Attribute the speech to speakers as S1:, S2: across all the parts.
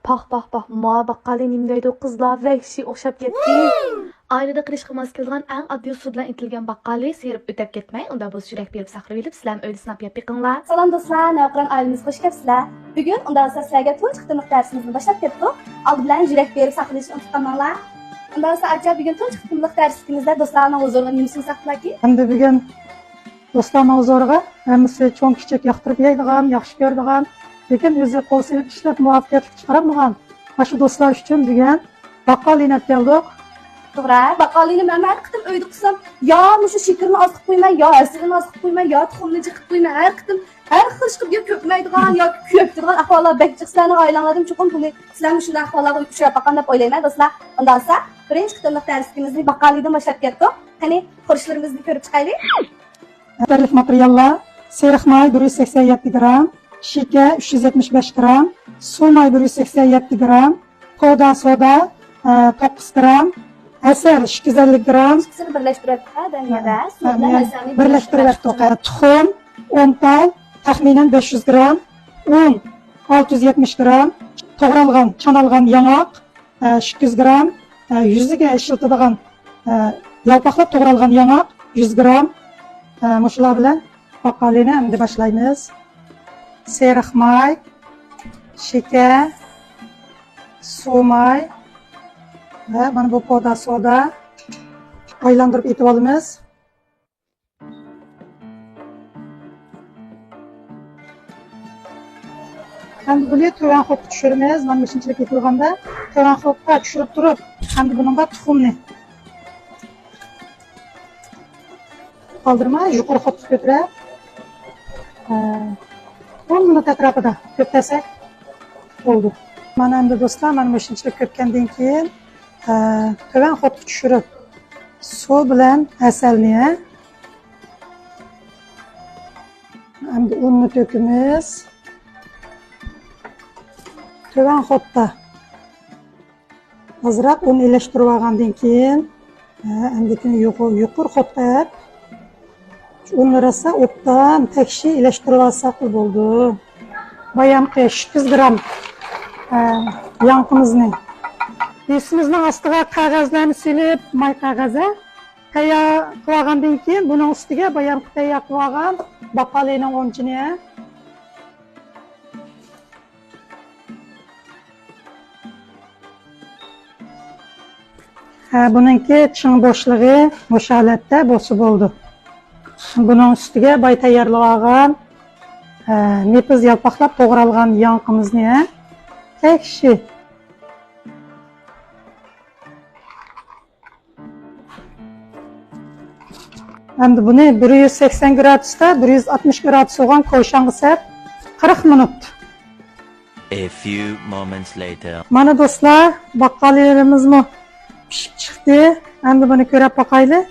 S1: Pah, ma baqqali nima deydi qizlar vahshiy o'xshab ketdi. Ailada qilishga mos kelgan eng oddiy usul bilan intilgan baqqali serib o'tib ketmay, unda biz yurak berib saqlab olib, sizlarni o'yda sinab yeb yiqinglar.
S2: Salam do'stlar, navqiron oilamiz xush kelibsizlar. Bugun undan sonra sizlarga tunç qitimiq darsimizni boshlab ketdik. Oldi bilan yurak berib saqlashni unutmanglar. Undan sonra acha bugun tunç qitimiq darsimizda do'stlarning huzurida nimsini saqlaki?
S3: Endi bugun do'stlarning huzuriga hammasi cho'ng kichik yoqtirib yeydigan, yaxshi ko'radigan, lekin o'zi qo'l silib ishlab muvaffaqiyatli chiqaradigan mana shu do'stlar uchun bugun baqqalini olib keldik.
S2: To'g'ri, baqqalini men har qitim uyda qilsam, yo mushu shikirni oz qilib qo'ymay, yo aslini oz qilib qo'ymay, yo tuxumni jiqib qo'ymay, har qitim har xil ish qilib ko'pmaydigan yoki kuyib turgan ahvollar bekchi sizlarning oilanglardan chuqur puli sizlarni shunday ahvollarga uchrab qolgan deb o'ylayman do'stlar. Undan sonra birinchi qitimliq darsimizni baqqalidan boshlab ketdik. Qani qurishlarimizni ko'rib chiqaylik.
S3: Yeterli materiallar: seriq may 187 gram, shika 375 gram, suv may 187 gram, soda 9 gram, asal 250 gram,
S2: İkisini birleştirib, dengada suv bilan asalni
S3: birlashtirib tuxum 10 tal, taxminan 500 gram, un 670 gram, to'g'ralgan, chanalgan yong'oq 200 gram, yuziga ishlatadigan yalpoqlab to'g'ralgan yong'oq 100 gram. Mushular bilan baqqalini endi boshlaymiz. Seriq may, shakar, suv may va mana bu soda aylantirib etib olamiz. Endi buni to'g'an xo'pga tushiramiz. Mana shunchalik etilganda to'g'an xo'pga tushirib turib, endi bunga tuxumni qoldirmay yuqori xo'pga ko'tarib 10 minut atrofida ko'ptasak bo'ldi. Mana endi do'stlar, mana shunchalik ko'pgandan keyin to'g'an xo'pga tushirib suv bilan asalni endi unni to'kamiz. To'g'an xo'pda ozroq un ilashtirib olgandan keyin endi yuqori xo'pga unni rosa o'tdan tekshi ilashtirib olsak bo'ldi. Bayamqi 200 gram yanqimizni esimizning ostiga qog'ozlarni silib, may qog'ozi tayyor qilib olgandan keyin buning ustiga bayamqi tayyor qilib olgan baqqalining o'nchini buningki ching bo'shlig'i o'sha holatda bo'lsa bo'ldi. Buning ustiga bay tayyorlab olgan nepiz yalpoqlab to'g'ralgan yong'imizni tekshi endi buni 180 gradusda 160 gradus bo'lgan qo'shang'i sap 40 minut.
S4: A few moments later.
S3: Mana do'stlar, baqqalarimizni pishib chiqdi. Endi buni ko'rib boqaylik.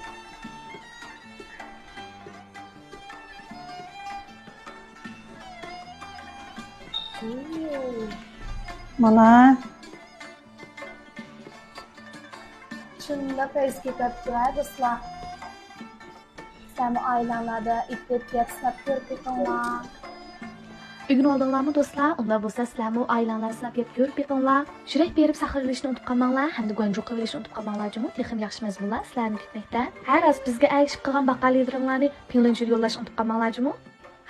S3: Mana
S2: shunda pes ketibdilar do'stlar. Sizlarni oilanglarda itib sinab ko'rib ketinglar.
S1: Bugun oldinglarmi do'stlar? Unda bo'lsa sizlarni oilanglar sinab yeb ko'rib yiqinglar. Yurak berib saqlashni unutib qolmanglar, hamda go'nju qilishni unutib qolmanglar. Jumla texnik yaxshi mazmunlar sizlarni kutmoqda. Har oz bizga erishib qolgan baqqalilarni pinlinchi yo'llashni unutib qolmanglar.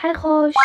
S1: Xayr xo'sh.